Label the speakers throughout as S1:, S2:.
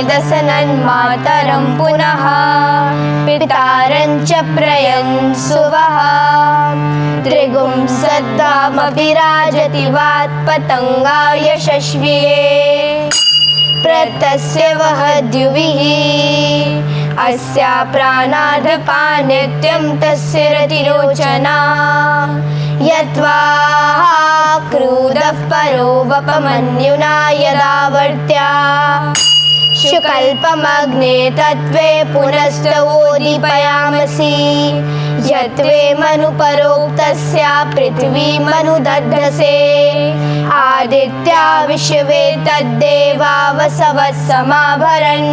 S1: मेदसनन्मातरं पुनः पितारं च प्रयन् सुवः त्रिगुं सत्तामपि राजति वात्पतङ्गा यशस्विये प्रतस्य वह द्युविः अस्या प्राणादपा नित्यं तस्य रतिरोचना यत्वा क्रूदः परो वपमन्युना यदावर्त्या शुकल्पमग्ने तत्त्वे पुनस्तवोदीपयामसि यत्वे मनुपरोक्तस्या पृथ्वीमनुदधसे आदित्या विश्वे तद्देवा वसवः समाभरन्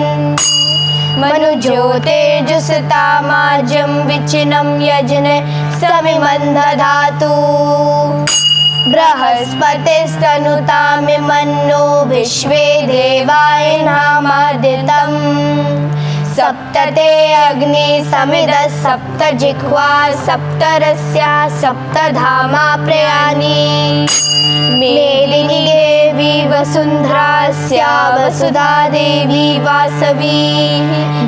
S1: मनुज्योतिर्जुषतामाजं विचिनं यजने समिमं दधातु बृहस्पतिस्तनुतामिमन्नो विश्वे देवायनामादितं सप्तते अग्नि समिदः सप्त जिह्वा सप्तरस्या सप्तधामा प्रयाणी मेदिनी देवी वसुन्धरास्या वसुधा देवी वासवी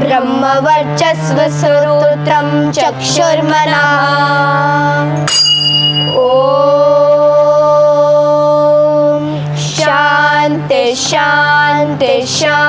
S1: ब्रह्मवर्चस्वस्वरोत्रं चक्षुर्मनः ॐ शान्ति शान्ति शान्ति।